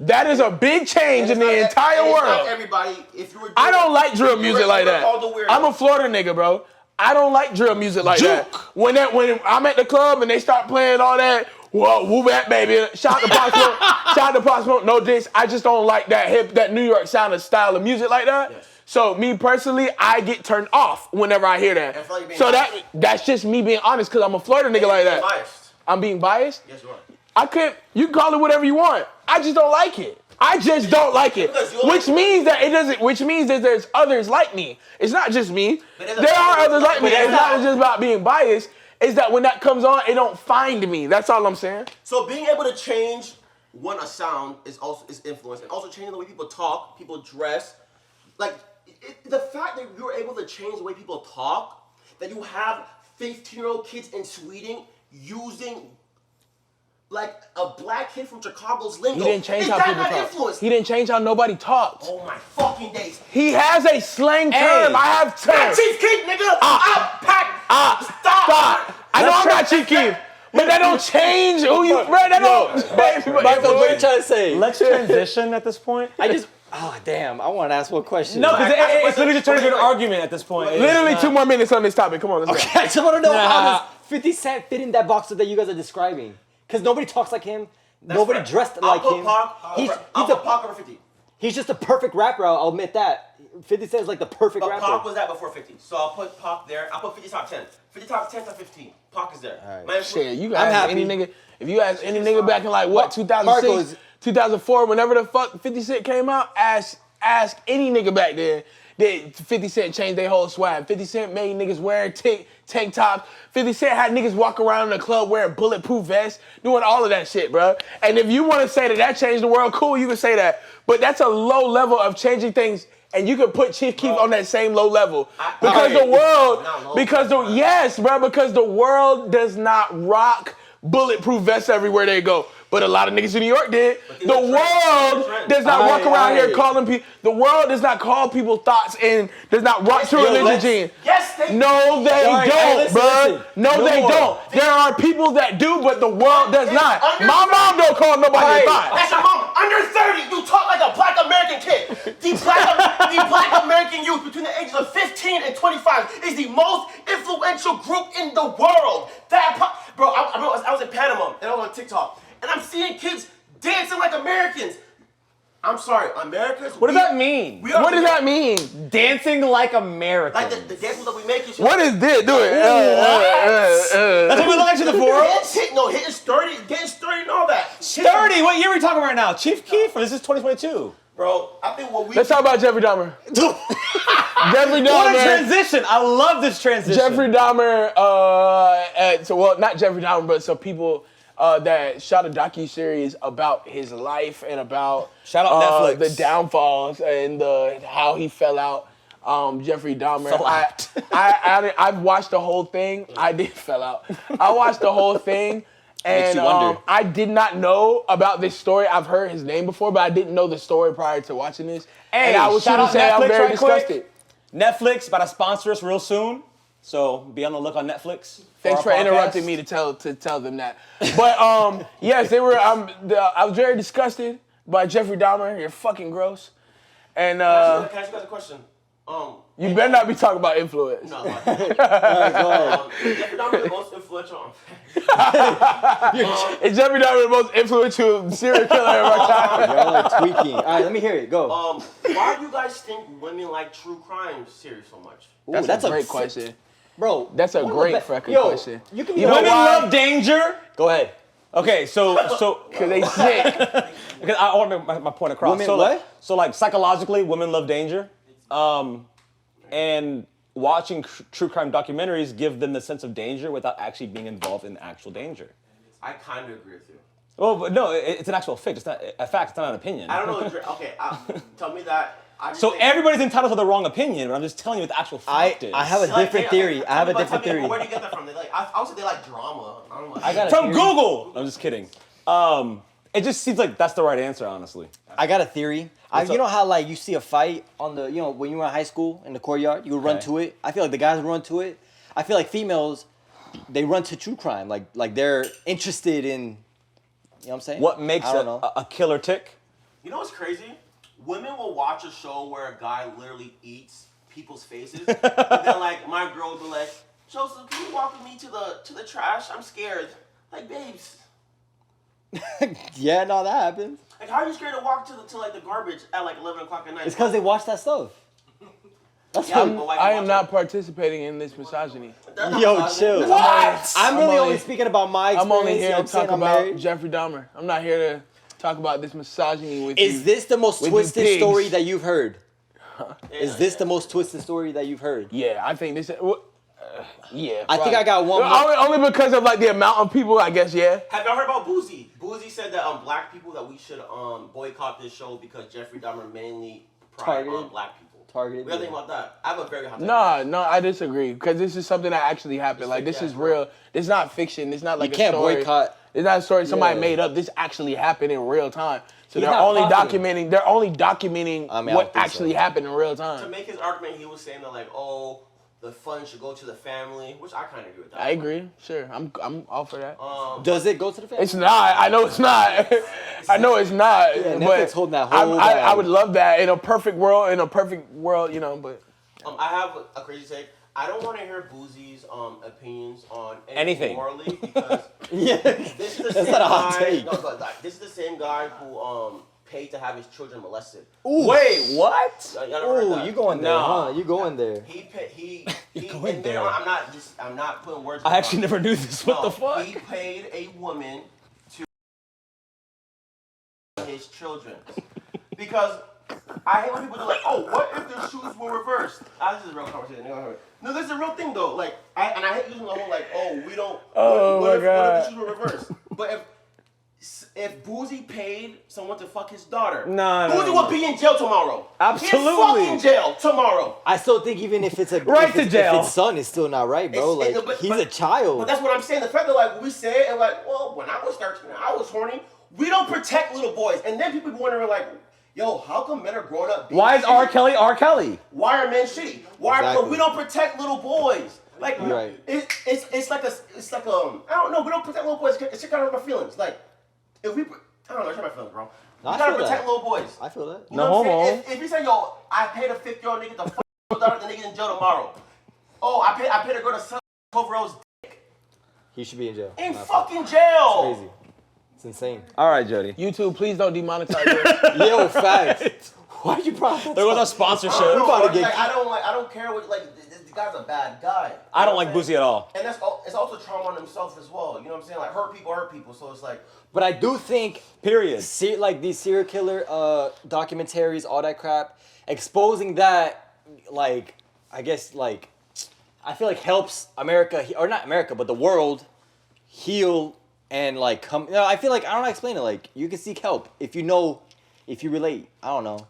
A: That is a big change in
D: And
A: the
D: it's not-
A: entire
D: and it's not
A: world.
D: everybody, if you were
A: I don't like drill music like that.
D: Called the weirdo.
A: I'm a Florida nigga, bro. I don't like drill music like that.
B: Juke.
A: When I'm at the club and they start playing all that Whoa, woo that baby. Shout out to Pop Smoke. Shout out to Pop Smoke. No diss. I just don't like that New York sound of style of music like that.
D: Yes.
A: So me personally, I get turned off whenever I hear that.
D: I feel like you're being
A: So
D: biased.
A: that's just me being honest, because I'm a Florida nigga like that.
D: Biased.
A: I'm being biased?
D: Yes, you are.
A: I can't, you can call it whatever you want. I just don't like it. I just don't like it. Which means that there's others like me. It's not just me. There are others like me. It's not just about being biased. It's that when that comes on, it don't find me. That's all I'm saying.
D: So being able to change a sound is influence, and also changing the way people talk, people dress. Like the fact that you're able to change the way people talk, that you have 15-year-old kids in Sweden using like a black kid from Chicago's lingo.
A: He didn't change
D: is
A: how
D: that
A: people
D: not
A: talk.
D: influence?
A: He didn't change how nobody talked.
D: Oh my fucking days.
A: He has a slang term. I have terms.
D: Chief Keef, nigga. Stop.
A: I know I'm not Chief Keef, but that don't change who you, bro. That don't.
C: Michael, what are you trying to say?
B: Let's transition at this point.
C: Oh, damn. I want to ask one question.
B: No, because it's literally just turning into an argument at this point.
A: Literally 2 more minutes on this topic. Come on, let's go.
C: I just want to know how does 50 Cent fit in that box that you guys are describing? Because nobody talks like him. Nobody
D: fair.
C: dressed like him.
D: I'll put Pac over 50.
C: He's just a perfect rapper. I'll admit that. 50 Cent is like the perfect
D: But
C: rapper.
D: Pac was that before 50. So I'll put Pac there. I'll put 50 top 10. 50 top 10 top 15. Pac is there.
C: Right.
D: Man,
A: Shit, you
C: I'm
A: ask
C: happy.
A: any nigga. If you ask any nigga back in like what, 2006,
C: Marco's-
A: 2004, whenever the fuck 50 Cent came out, ask any nigga back then. That 50 Cent changed their whole swag. 50 Cent made niggas wearing tank tops. 50 Cent had niggas walk around in the club wearing bulletproof vests, doing all of that shit, bro. And if you want to say that changed the world, cool, you can say that. But that's a low level of changing things. And you can put Chief Keef on that same low level. Because the world does not rock bulletproof vests everywhere they go. But a lot of niggas in New York did. The world does not walk around here calling people. The world does not call people thoughts and does not rock to religion gene.
D: Yes, they
A: No, they don't,
C: listen,
A: bro.
C: listen.
A: No, they don't. There are people that do, but the world does not. My mom don't call nobody a thought.
D: That's your mom. Under 30, you talk like a black American kid. The black American youth between the ages of 15 and 25 is the most influential group in the world. Bro, I was in Panama and I was on TikTok. And I'm seeing kids dancing like Americans. I'm sorry, Americans.
B: What does that mean?
A: What does that mean?
B: Dancing like Americans.
D: Like the dances that we make and shit.
A: What is this? Do it.
B: That's what we look like to the world?
D: Hitting sturdy, getting sturdy and all that.
B: 30. What year are we talking right now? Chief Keef? Or this is 2022?
D: Bro, I think what we...
A: Let's talk about Jeffrey Dahmer. Jeffrey Dahmer.
B: What a transition. I love this transition.
A: Jeffrey Dahmer, not Jeffrey Dahmer, but some people that shot a docuseries about his life and about
B: Shout out Netflix.
A: the downfalls and how he fell out. Jeffrey Dahmer.
B: Fell out.
A: I've watched the whole thing. I did fell out. I watched the whole thing.
C: Makes
A: And
C: you wonder.
A: I did not know about this story. I've heard his name before, but I didn't know the story prior to watching this.
B: Hey,
A: and I was
B: shout
A: to
B: out
A: say I'm
B: Netflix
A: very
B: right quick.
A: disgusted.
B: Netflix about to sponsor us real soon. So be on the look on Netflix.
A: Thanks for interrupting me to tell them that. But yes, they were. I was very disgusted by Jeffrey Dahmer. You're fucking gross. And
D: Can I ask you guys a question?
A: you better not be talking about influence.
D: No.
C: Go ahead.
D: Jeffrey Dahmer is the most influential.
A: Is Jeffrey Dahmer the most influential serial killer of our time?
C: Y'all are tweaking. All right, let me hear it. Go.
D: Why do you guys think women like true crime series so much?
C: Ooh,
A: That's a great question.
C: Bro.
A: That's a
C: one of
A: great
C: the
A: fucking
C: Yo,
A: question.
C: You can be
A: You know
B: Women
A: why?
B: love danger.
C: Go ahead.
B: Okay, so
A: Because they sick.
B: because I want to make my point across.
C: Women
B: so
C: what?
B: Like psychologically, women love danger, and watching true crime documentaries give them the sense of danger without actually being involved in actual danger.
D: I kind of agree with you.
B: Well, but no, it's an actual fact. It's not a fact. It's not an opinion.
D: I don't know. Okay, tell me that.
B: So everybody's entitled to the wrong opinion, but I'm just telling you what the actual fact is.
C: I have a different theory. I have a different theory.
D: Where do you get that from? I would say they like drama. I don't know.
C: I got a
B: From
C: theory.
B: Google. I'm just kidding. It just seems like that's the right answer, honestly.
C: I got a theory. You know how like you see a fight on the, when you were in high school in the courtyard, you would run
B: Okay.
C: to it. I feel like the guys would run to it. I feel like females, they run to true crime. Like they're interested in, you know what I'm saying?
B: What makes
C: I don't know.
B: a killer tick?
D: You know what's crazy? Women will watch a show where a guy literally eats people's faces, and then like my girl will be like, "Joseph, can you walk with me to the trash? I'm scared." Like, babes,
C: Yeah, no, that happens.
D: Like, how are you scared to walk to like the garbage at like 11 o'clock at night?
C: It's because they watch that stuff. That's
A: I am not participating in this misogyny.
C: Yo, chill.
B: What?
C: I'm really only speaking about my experience.
A: I'm only here
C: you know
A: to talk about Jeffrey Dahmer. I'm not here to talk about this misogyny with you.
C: Is this the most
A: with
C: twisted
A: you
C: story
A: pigs.
C: that you've heard? Is this the most twisted story that you've heard?
A: Yeah, I think this. Yeah.
C: I think I got one more.
A: Only because of like the amount of people, I guess. Yeah.
D: Have y'all heard about Boozy? Boozy said that black people that we should boycott this show because Jeffrey Dahmer mainly pried on black people.
C: Targeted.
D: What do you think about that? I have a very hot take.
A: No, I disagree because this is something that actually happened. Like this is real. This is not fiction. It's not like
C: You can't
A: a story.
C: boycott.
A: It's not a story somebody
C: Yeah.
A: made up. This actually happened in real time. So
C: He's
A: they're
C: not
A: only
C: popular.
A: documenting. They're only documenting
C: I mean, I
A: what
C: don't think
A: actually
C: so.
A: happened in real
D: To
A: time.
D: make his argument, he was saying that like, oh, the funds should go to the family, which I kind of agree with that.
A: I agree. Sure, I'm all for that.
C: Does it go to the family?
A: It's not. I know it's not. I know it's not.
C: Yeah,
A: but
C: Netflix holding that whole
A: I
C: bag.
A: would love that in a perfect world. You know. But
D: I have a crazy take. I don't want to hear Boozy's opinions on
B: Anything.
D: morally because
C: Yeah.
D: this is the
C: That's
D: same
C: not a hot
D: guy.
C: take.
D: No, but like, this is the same guy who paid to have his children molested.
B: Wait, what?
D: Y'all never heard
C: Ooh,
D: that?
C: you going there,
B: No.
C: huh? You going there.
D: He
B: going
D: and
B: there.
D: I'm not putting words.
B: I actually never knew this. What the fuck?
D: He paid a woman to his children because I hate when people do like, oh, what if the shoes were reversed? This is a real conversation. No, this is a real thing though. Like, I hate using the whole like, oh, we don't.
A: Oh,
D: what
A: my
D: if
A: God.
D: the shoes were reversed? But if Boozy paid someone to fuck his daughter,
B: No,
D: Boozy
B: no.
D: would be in jail tomorrow.
B: Absolutely.
D: He's fucking jail tomorrow.
C: I still think even if it's a
B: Right
C: if
B: to
C: it's,
B: jail.
C: if it's son, it's still not right, bro.
D: It's-
C: Like
D: but-
C: he's
D: but-
C: a child.
D: But that's what I'm saying. The fact that like we say it and like, well, when I was 13, I was horny. We don't protect little boys, and then people be wondering like, yo, how come men are growing up? Being
B: Why is
D: shitty?
B: R. Kelly R. Kelly?
D: Why are men shitty? Why?
C: Exactly.
D: We don't protect little boys. Like
C: Right.
D: it's like I don't know. We don't protect little boys. It's kind of hurt my feelings. Like if we, I don't know, it's hurt my feelings, bro.
C: No,
D: We
C: I
D: gotta
C: feel
D: protect
C: that.
D: little boys.
C: I feel that.
D: You know what I'm
B: No
D: saying? If you say, yo, I paid a 50-year-old nigga to fuck your daughter, the nigga in jail tomorrow. Oh, I paid a girl to suck Coverall's
C: He should be in jail.
D: in
C: Nah,
D: fucking jail.
C: It's crazy. It's insane.
B: All right, Jody.
A: YouTube, please don't demonetize us.
C: Yo, facts. Why you brought that?
B: There was no
C: up?
B: sponsorship.
D: I don't know,
C: about to
D: bro.
C: get
D: Like, I don't care what like this guy's a bad guy.
B: I don't
D: You know
B: like
D: what I'm
B: Boozy at all.
D: saying? And it's also trauma on himself as well. You know what I'm saying? Like hurt people. So it's like
C: But I do think
B: Period.
C: like these serial killer documentaries, all that crap, exposing that, like, I guess, like, I feel like helps America, or not America, but the world heal and, like, come. You know, I feel like, I don't know how to explain it. Like, you can seek help if you know, if you relate. I don't know. You know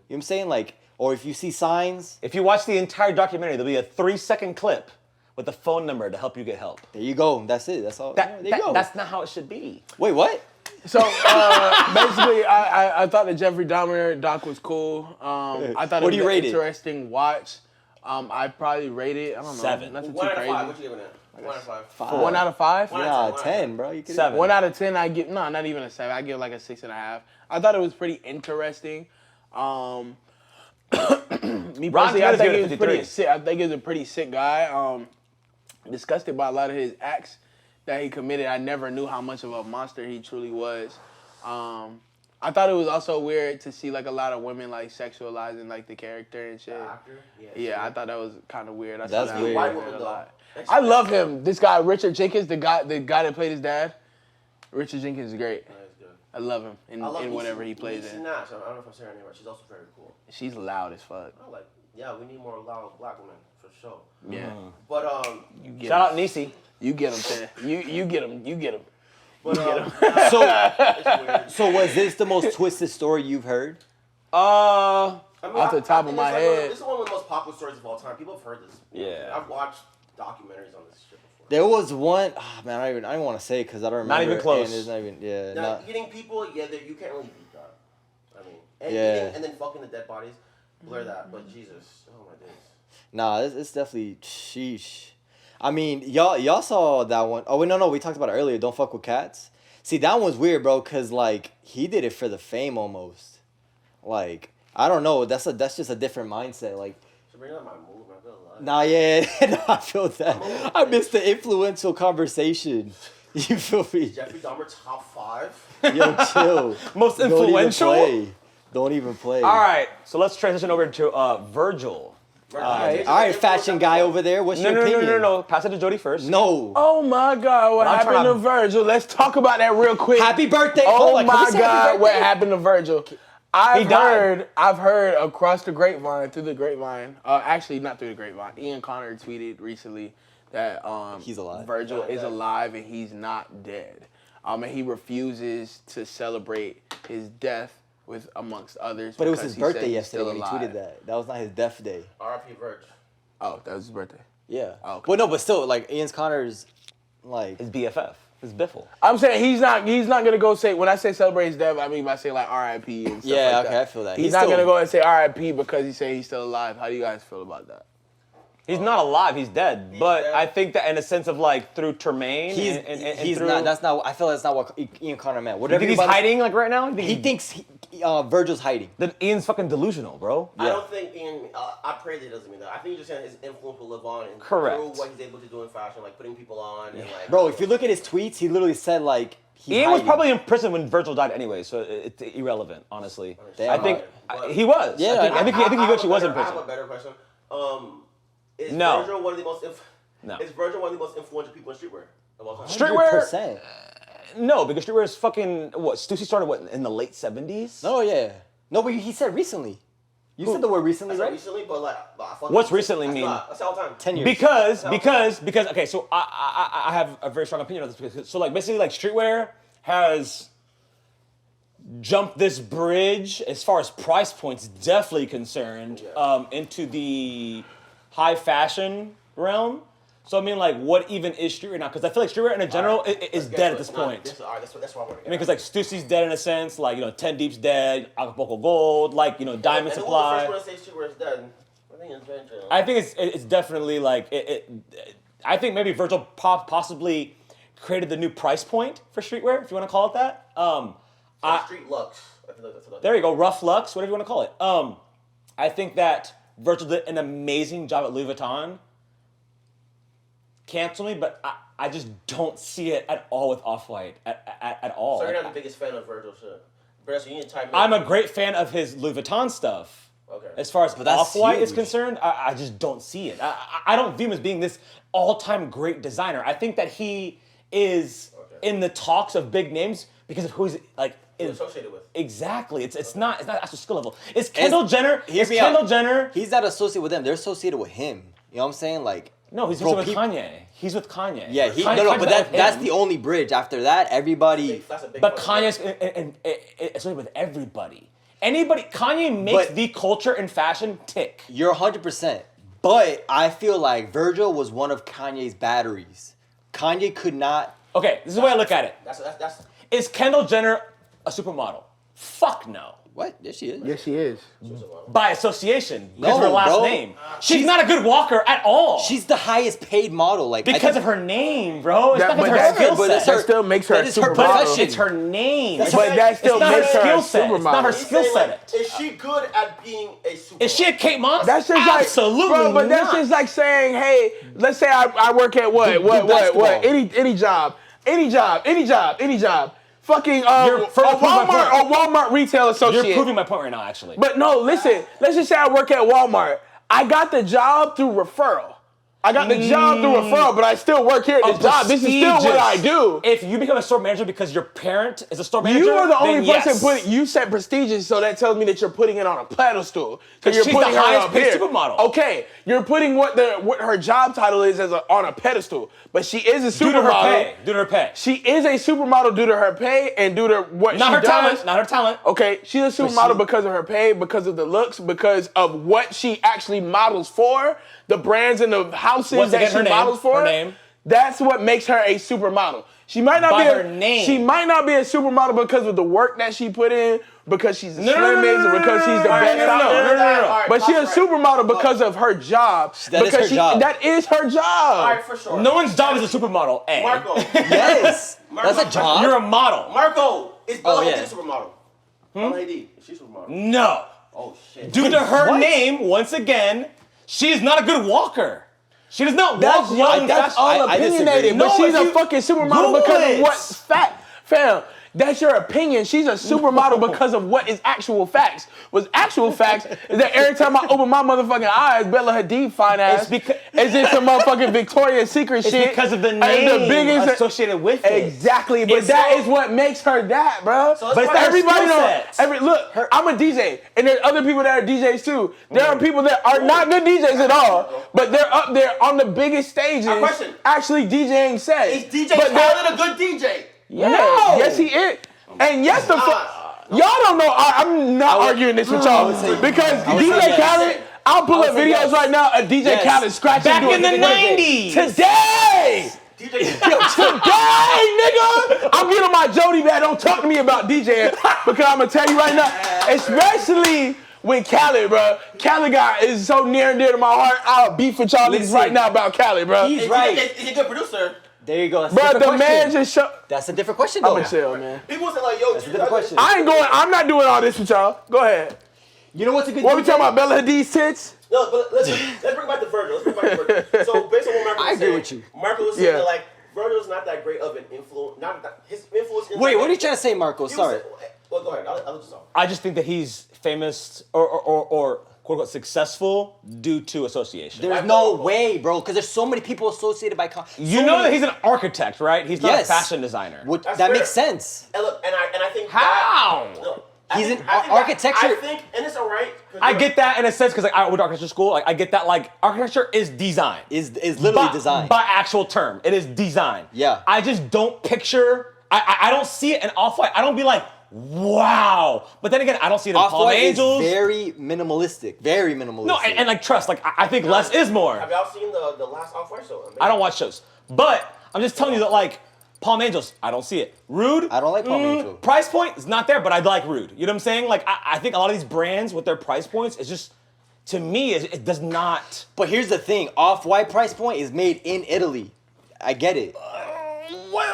C: what I'm saying? Like, or if you see signs,
B: If you watch the entire documentary, there'll be a 3-second clip with the phone number to help you get help.
C: there you go. That's it. That's all.
B: That,
C: there you go.
B: That's not how it should be.
C: Wait, what?
A: So basically, I thought the Jeffrey Dahmer doc was cool. I thought
C: What
A: it
C: do you
A: was
C: rate
A: an
C: it?
A: interesting watch. I probably rate it. I don't know.
B: 7.
A: Nothing too
D: 1 out of
A: crazy.
D: 5. What you giving it? 1 out of 5.
C: 5.
A: 1 out of 5.
D: One
C: Yeah,
D: out of 10,
C: 10, bro. You could
B: 7.
A: 1 out of 10, I give not even a 7. I give like a 6.5. I thought it was pretty interesting. Me personally, I
B: Tomatoes
A: think
B: gave it
A: he was
B: 53.
A: pretty sick. I think he was a pretty sick guy. Disgusted by a lot of his acts that he committed. I never knew how much of a monster he truly was. I thought it was also weird to see like a lot of women like sexualizing like the character and shit.
D: Actor?
A: Yeah, I thought that was kind of weird. I
C: That's
A: saw that
C: weird.
D: White
A: a
D: woman, though.
A: lot. I love him. This guy, Richard Jenkins, the guy that played his dad. Richard Jenkins is great.
D: That's good.
A: I love him in,
D: I love
A: in whatever he
D: Niecy
A: plays in.
D: Nash. I don't know if I'm saying her name right. She's also very cool.
A: She's loud as fuck.
D: I like. Yeah, we need more loud black women for sure.
A: Yeah.
D: But
A: You get
B: Shout
A: him.
B: out Nisi.
A: You get him, Ted. You get him. You get him.
D: but
C: So,
D: it's weird.
C: so was this the most twisted story you've heard?
A: Off the
D: I
A: top of
D: think
A: my
D: it's like
A: head.
D: this is one of the most popular stories of all time. People have heard this.
B: Yeah.
D: I've watched documentaries on this shit before.
C: There was one, man, I don't want to say because I don't remember.
B: Not even close.
C: And it's not even, yeah.
D: Now,
C: Not,
D: hitting people, yeah, you can't really beat that. I mean, and
C: Yeah.
D: eating and then fucking the dead bodies, blur that. But Jesus, oh my days.
C: nah, it's definitely, sheesh. I mean, y'all saw that one. Oh, wait, no, we talked about it earlier. Don't fuck with cats. See, that one's weird, bro, because, like, he did it for the fame almost. Like, I don't know. That's just a different mindset. Like,
D: Should bring up my move, I'm not gonna lie.
C: nah, yeah, nah, I feel that. I missed the influential conversation. You feel me?
D: Jeffrey Dahmer top 5.
C: Yo, chill.
B: Most influential?
C: Don't even play.
B: All right, so let's transition over to Virgil.
C: All right, fashion guy over there. What's your opinion?
B: No. Pass it to Jody first.
C: No.
A: Oh my God, what happened to Virgil? Let's talk about that real quick.
C: Happy birthday.
A: Oh my God, what happened to Virgil? I've heard across the grapevine, through the grapevine, actually not through the grapevine, Ian Connor tweeted recently that
C: he's alive.
A: Virgil is alive and he's not dead. And he refuses to celebrate his death with amongst others.
C: But it was his birthday yesterday when he tweeted that. That was not his death day.
D: R.I.P. Virgil.
A: Oh, that was his birthday.
C: Yeah.
A: Oh, okay.
C: Well, no, but still, like Ian Connor's, like
B: His BFF. His biffle.
A: I'm saying he's not gonna go say, when I say celebrate his death, I mean by saying like R.I.P. and stuff like that.
C: I feel that.
A: He's not gonna go and say R.I.P. because he say he's still alive. How do you guys feel about that?
B: He's not alive. He's dead. But I think that in a sense of like through Tremaine,
C: he's
B: through,
C: not. That's not. I feel that's not what Ian Connor meant. Whatever.
B: You think he's hiding like right now?
C: He thinks Virgil's hiding.
B: Then Ian's fucking delusional, bro.
D: I don't think Ian. I pray that it doesn't mean that. I think he's just saying his influence will live on and
B: Correct.
D: through what he's able to do in fashion, like putting people on and like.
C: Bro, if you look at his tweets, he literally said like
B: Ian was probably in prison when Virgil died anyway, so it's irrelevant, honestly.
C: Damn.
B: I think he was.
C: Yeah,
B: I think he actually was in
D: I
B: prison.
D: have a better question. Is
B: No.
D: Virgil one of the most
B: No.
D: Is Virgil one of the most influential people in streetwear of all time?
B: Streetwear?
C: 100%.
B: No, because streetwear is fucking what? Stussy started what in the late 70s?
C: No, yeah. No, but he said recently. You said the word recently, right?
D: Recently, but like.
B: What's recently mean?
D: That's all time.
C: 10 years.
B: Because okay, so I have a very strong opinion on this because so like basically like streetwear has jumped this bridge as far as price points definitely concerned into the high fashion realm. So I mean, like, what even is streetwear now? Because I feel like streetwear in general is dead at this point.
D: That's what I want to get.
B: I mean, because like Stussy's dead in a sense, like 10 Deep's dead, Acapulco Gold, like Diamond Supply.
D: And who was the first one to say streetwear is dead? I think it's Virgil.
B: I think it's definitely like I think maybe Virgil possibly created the new price point for streetwear, if you want to call it that.
D: Street Lux. I feel like that's what
B: There you go, rough lux, whatever you want to call it. I think that Virgil did an amazing job at Louis Vuitton. Cancel me, but I just don't see it at all with Off-White at all.
D: So you're not the biggest fan of Virgil shit. Brodesto, you need to type in.
B: I'm a great fan of his Louis Vuitton stuff.
D: Okay.
B: As far as
C: that's
B: Off-White is
C: huge.
B: concerned, I just don't see it. I don't view him as being this all-time great designer. I think that he is in the talks of big names because of who he's like
D: associated with.
B: Exactly. It's not actual skill level. It's Kendall Jenner.
C: Hear
B: It's
C: me
B: Kendall
C: out.
B: Jenner.
C: He's not associated with them. They're associated with him. You know what I'm saying? Like.
B: No, he's
C: Bro,
B: with Kanye. He's with Kanye.
C: Yeah,
B: Kanye's
C: but that's the only bridge. After that, everybody.
D: That's a big
B: But
D: fucking
B: Kanye's associated with everybody. Kanye makes
C: But-
B: the culture and fashion tick.
C: You're 100%. But I feel like Virgil was one of Kanye's batteries. Kanye could not.
B: Okay, this is the way I look at it.
D: That's
B: Is Kendall Jenner a supermodel? Fuck no.
C: What? Yes, she is.
A: Yes, she is.
B: By association, because of her
C: No,
B: last
C: bro.
B: name. She's not a good walker at all.
C: She's the highest paid model. Like
B: because of her name, bro. It's
A: That-
B: not
A: but
B: because of her
A: that-
B: skill
C: but
B: set.
C: that's
A: That still makes her
C: that
A: a
C: is her
A: supermodel.
C: profession.
B: It's her name.
C: That's
A: But that still
B: it's not
A: makes
B: her
A: her a
B: skill set. It's not her
A: supermodel.
B: skill set.
D: Is she good at being a super?
B: Is she a Kate Moss?
A: That's just like,
B: absolutely
A: bro, but that's
B: not.
A: just like saying, hey, let's say I work at what,
C: basketball.
A: any job. Fucking
B: You're
A: a
B: further proving my
A: Walmart retail associate.
B: You're proving my point right now, actually.
A: But no, listen. Let's just say I work at Walmart. I got the job through referral. But I still work here at the job. This is still what I do.
B: If you become a store manager because your parent is a store manager,
A: You are the only
B: then
A: person
B: yes.
A: you said prestigious, so that tells me that you're putting it on a pedestal. Because you're
B: she's
A: putting
B: the
A: her
B: highest
A: up
B: paid
A: here.
B: supermodel.
A: Okay, you're putting what her job title is on a pedestal, but she is a
B: Due to her
A: supermodel.
B: pay. Due to her pay.
A: She is a supermodel due to her pay and due to what
B: Not
A: she
B: her
A: does.
B: talent. Not her talent.
A: Okay, she's a supermodel because of her pay, because of the looks, because of what she actually models for, the brands and the houses
B: Once
A: that
B: again,
A: she
B: her name,
A: models for.
B: her name.
A: That's what makes her a supermodel. She might not
B: By
A: be
B: her name.
A: She might not be a supermodel because of the work that she put in, because she's the slimmest, or because she's the best out there.
D: no.
A: But she's a supermodel because of her job.
C: That is her job.
A: That is her job.
D: All right, for sure.
B: No one's job is a supermodel. A.
D: Marco.
C: Yes. That's a job.
B: You're a model.
D: Marco is Bella
C: yeah.
D: Hadid a supermodel? Bella Hadid. Is she a supermodel?
B: No.
D: Oh shit.
B: Due to her
C: what?
B: name, once again, she is not a good walker. She does not
A: That's,
B: walk well in
A: that's
B: fashion.
A: all
C: I disagree.
A: opinionated, but
B: No,
A: she's
B: if
A: a
B: you
A: fucking supermodel
B: Google
A: because
B: it.
A: of what's fact. Fam, that's your opinion. She's a supermodel because of what is actual facts. What's actual facts is that every time I open my motherfucking eyes, Bella Hadid fine ass is in some motherfucking Victoria's Secret shit.
B: It's because of the
A: And
B: name associated with it.
A: Exactly, but
B: It's
A: that
B: so-
A: is what makes her that, bro.
D: So it's
B: But it's
D: part
B: not
D: of
A: Everybody
B: skill
A: know.
B: sets.
A: Look, I'm a DJ, and there's other people that are DJs too. There are people that are not good DJs at all, but they're up there on the biggest stages,
D: question.
A: actually DJing sets.
D: Is DJ
A: But they're-
D: Khaled a good DJ?
A: Yeah,
B: No.
A: yes he is. And yes, y'all don't know. I'm not arguing this with y'all because DJ
C: yes.
A: Khaled. I'll pull
C: I
A: up
C: would say
A: videos
C: yes.
A: right now of DJ
C: Yes.
A: Khaled scratching
B: Back
A: doing
B: in the
A: it.
B: 90s.
A: Today.
D: DJ
A: Today, nigga, I'm getting my Jody back. Don't talk to me about DJing because I'm gonna tell you right now, especially with Khaled, bro. Khaled guy is so near and dear to my heart. I'll beef with y'all niggas
C: Listen.
A: right now about Khaled, bro.
C: He's right.
D: Is he a good producer?
C: There you go. That's a
A: Bro,
C: different
A: the man
C: question.
A: just showed.
C: That's a different question, though.
A: I'ma chill, man.
D: People say like, yo,
C: That's a different question.
A: I ain't going. I'm not doing all this with y'all. Go ahead.
C: You know what's a good
A: What we
C: DJ?
A: talking about? Bella Hadid's tits?
D: No, but let's bring back to Virgil. Let's bring back to Virgil. So based on what Marco was
C: I agree
D: saying,
C: with you.
D: Marco was saying
A: Yeah.
D: that like Virgil's not that great of an influence. Not that his influence.
C: Wait, what are you trying to say, Marco?
D: He was-
C: Sorry.
D: Well, go ahead. I'll let you talk.
B: I just think that he's famous or quote unquote successful due to association.
C: There's no way, bro, because there's so many people associated by.
B: You know that he's an architect, right? He's not
C: Yes.
B: a fashion designer.
C: What,
D: That's
C: that
D: fair.
C: makes sense.
D: And look, and I think
B: How?
D: That, no,
C: He's in
D: I think
C: architecture.
D: I think, and it's alright.
B: I get that in a sense because like I went to architecture school. Like I get that like architecture is design.
C: Is literally
B: by,
C: design.
B: by actual term. It is design.
C: Yeah.
B: I just don't picture. I don't see it in Off-White. I don't be like, wow. But then again, I don't see it in Palm
C: Off-White is
B: Angels.
C: very minimalistic. Very minimalistic.
B: No, and like trust. Like I think less is more.
D: Have y'all seen the last Off-White show?
B: I don't watch shows, but I'm just telling you that like Palm Angels, I don't see it. Rude.
C: I don't like Palm Angels.
B: Price point is not there, but I like Rude. You know what I'm saying? Like I think a lot of these brands with their price points is just to me it does not.
C: But here's the thing: Off-White price point is made in Italy. I get it.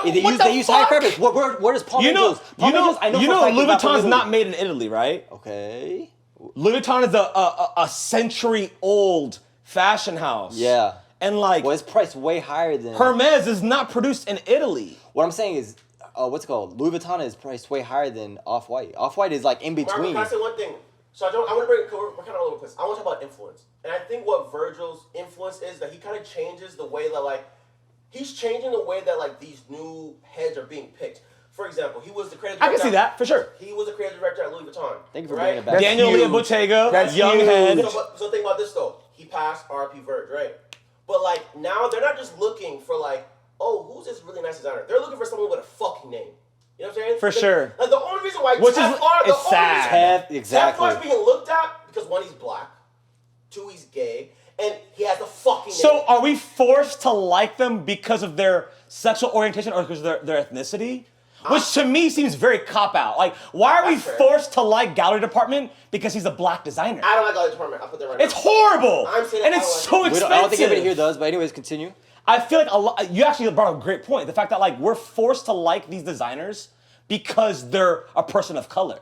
C: They use high credits. Where does Palm Angels? Palm Angels, I know
B: you
C: for a
B: know
C: fact is
B: Louis
C: not from
B: Vuitton's
C: Italy.
B: not made in Italy, right?
C: Okay.
B: Louis Vuitton is a century-old fashion house.
C: Yeah.
B: And like
C: Well, it's priced way higher than.
B: Hermes is not produced in Italy.
C: What I'm saying is, what's it called? Louis Vuitton is priced way higher than Off-White. Off-White is like in
D: Marco,
C: between.
D: can I say one thing? So I want to bring. We're kind of all over the place. I want to talk about influence, and I think what Virgil's influence is that he kind of changes the way that like he's changing the way that like these new heads are being picked. For example, he was the creative
B: I
D: director.
B: can see that for sure.
D: He was the creative director at Louis Vuitton.
C: Thank you for
D: right?
C: bringing it back.
A: That's
B: Daniel
A: huge.
B: Leah Bottega,
A: That's
B: young
A: huge.
B: head.
D: So think about this though. He passed RP Verge, right? But like now they're not just looking for like, oh, who's this really nice designer? They're looking for someone with a fucking name. You know what I'm saying?
B: For sure.
D: Like the only reason why
B: Which is-
D: Teflon, the
B: it's
D: only
B: sad.
D: reason
C: Exactly.
D: Teflon's being looked at because one, he's black, two, he's gay, and he has a fucking name.
B: So are we forced to like them because of their sexual orientation or because of their ethnicity? Which to me seems very cop-out. Like, why are we
D: That's fair.
B: forced to like Gallery Department because he's a black designer?
D: I don't like all the department. I'll put that right
B: It's
D: now.
B: horrible!
D: I'm saying
B: And
D: I
B: it's
D: don't like
B: so
D: it.
B: expensive.
C: I don't think anybody here does, but anyways, continue.
B: I feel like a lot. You actually brought up a great point. The fact that like we're forced to like these designers because they're a person of color,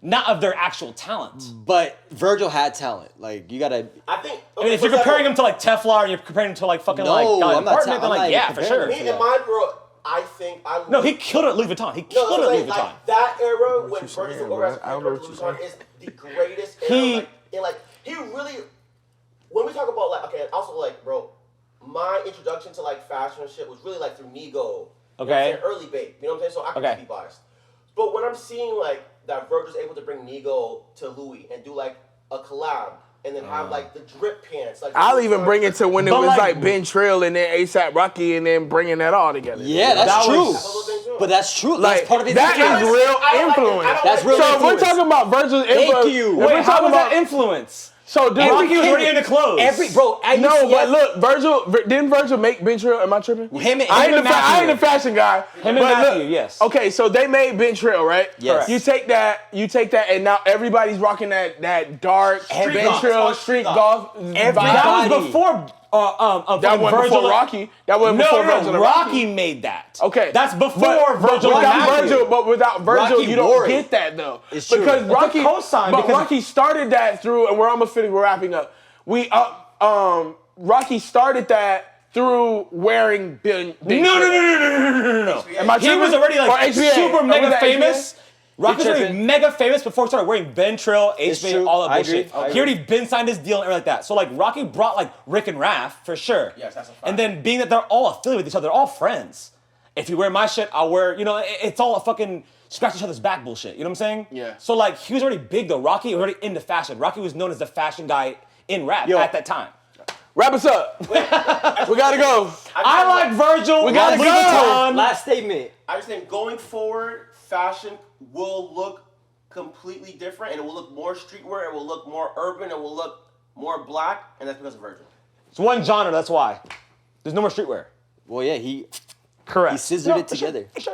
B: not of their actual talent.
C: But Virgil had talent. Like, you gotta.
D: I think.
B: I mean, if you're comparing him to like Teflon, or you're comparing him to like fucking
C: No,
B: like Gallery
C: I'm not
B: Department, then
C: I'm
B: like
C: not
B: yeah,
C: even
B: for
C: comparing
B: sure.
C: him
D: me and my bro, I think I.
B: No, he killed it at Louis Vuitton. He
D: No,
B: killed it at
D: I'm
B: Louis
D: saying,
B: Vuitton.
D: like that era when
A: you
D: Virgil
A: saying,
D: took
A: bro?
D: over as
A: I don't know what
D: Louis
A: you're
D: Vuitton is the greatest era.
B: He-
D: Like, and like he really, when we talk about like okay, and also like bro, my introduction to like fashion and shit was really like through Nigo. You know what I'm
B: Okay.
D: saying? Early Babe. You know what I'm saying? So I can
B: Okay.
D: just be biased. But when I'm seeing like that Virgil's able to bring Nigo to Louis and do like a collab and then have like the drip pants. Like
A: I'll even bring it to when it
B: But
A: was
B: like-
A: like Ben Trill and then ASAP Rocky and then bringing that all together.
C: Yeah, that's
B: That
C: true.
B: was-
C: But that's true.
A: Like,
C: That's part of his
A: that
C: influence.
A: is real
D: I don't like it.
A: influence.
D: I don't
C: That's
D: like
C: real
D: it.
A: So if we're
C: influence.
A: talking about Virgil's influence,
C: you.
A: if
B: Wait,
A: we're
B: how
A: talking
B: was
A: about
B: that influence?
A: so did
B: Rocky was already into clothes.
C: Bro, I used
A: No,
C: to,
A: but look, didn't Virgil make Ben Trill? Am I tripping?
C: Him and-
A: I
C: him
A: ain't,
C: and
A: the I ain't
C: Matthew.
A: the fashion guy.
B: Him and
A: but
B: Matthew, yes.
A: Okay, so they made Ben Trill, right?
C: Yes.
A: You take that, and now everybody's rocking that dark
C: Street
A: Ben
D: golf.
A: Trill
D: It's
A: street
D: called
A: golf.
B: That
A: vibe.
B: was before.
A: That
B: fucking
A: wasn't
B: Virgil.
A: before Rocky. That wasn't before Virgil and
B: Rocky made that.
A: Okay,
B: That's before
A: but
B: Virgil and Matthew.
A: without Virgil,
C: Rocky
A: you don't
C: wore it.
A: get that though.
C: It's true.
A: Because
C: It's a
A: Rocky
B: cosign
A: but
B: because-
A: Rocky started that through, and we're almost finished. We're wrapping up. Rocky started that through wearing
B: No.
A: Am I
B: He
A: tripping?
B: was already
A: Or
B: like
A: HBA?
B: super
A: Or was
B: mega
A: that
B: famous. Rocky was already
C: tripping.
B: mega famous before he started wearing Ben Trill,
C: It's
B: HBA,
C: true.
B: all that
C: I
B: bullshit.
C: agree. I
B: He already been signed his deal and everything like that. So like Rocky brought like Rick and Raph for sure.
D: Yes, that's a fact.
B: And then being that they're all affiliated with each other, they're all friends. If you wear my shit, I'll wear. You know, it's all a fucking scratch each other's back bullshit. You know what I'm saying?
A: Yeah.
B: So like he was already big though. Rocky was already into fashion. Rocky was known as the fashion guy in rap at that time.
A: Wrap us up. We gotta go.
B: I like Virgil.
A: We gotta
B: Louis
A: go.
B: Vuitton.
C: Last statement.
D: I just think going forward, fashion will look completely different, and it will look more streetwear. It will look more urban. It will look more black, and that's because of Virgil.
B: It's one genre. That's why. There's no more streetwear.
C: Well, yeah, he
B: Correct.
C: scissored it together.
B: Sure.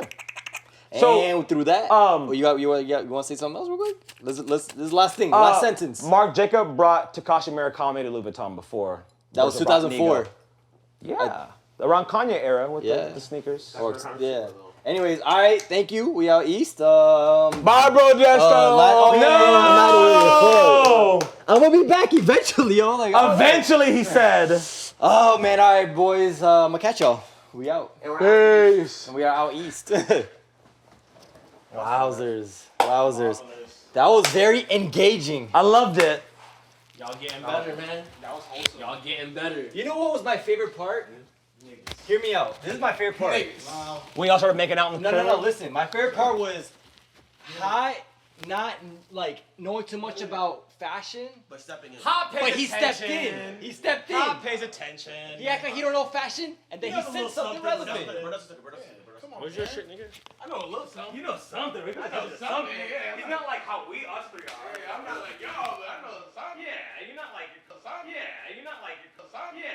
C: And through that, you want to say something else real quick? This is the last thing, last sentence.
B: Mark Jacob brought Takashi Murakami to Louis Vuitton before.
C: That was 2004.
B: Yeah. Around Kanye era with the sneakers.
C: Yeah. Anyways, all right, thank you. We out east.
A: Bye, Brodesto.
B: No!
C: I'm gonna be back eventually, yo. Like,
B: Eventually, he said.
C: oh man, all right, boys. I'ma catch y'all. We out.
A: Peace.
C: And we are out east. Wowzers. That was very engaging.
B: I loved it.
E: Y'all getting better, man. That was wholesome. Y'all getting better.
C: You know what was my favorite part? Hear me out. This is my favorite part.
E: Wow.
B: When y'all started making out in the
C: No. Listen, my favorite part was not like knowing too much about fashion,
D: But stepping in.
C: but he stepped in. He stepped in.
B: Hop pays attention.
C: He act like he don't know fashion, and then he said something relevant.
E: Where's your shit, nigga?
B: I know a little something. You know something. I know something. He's not like how we us three are. I'm not like y'all, but I know something. Yeah, you're not like your cousin. Yeah, you're not like your cousin. Yeah.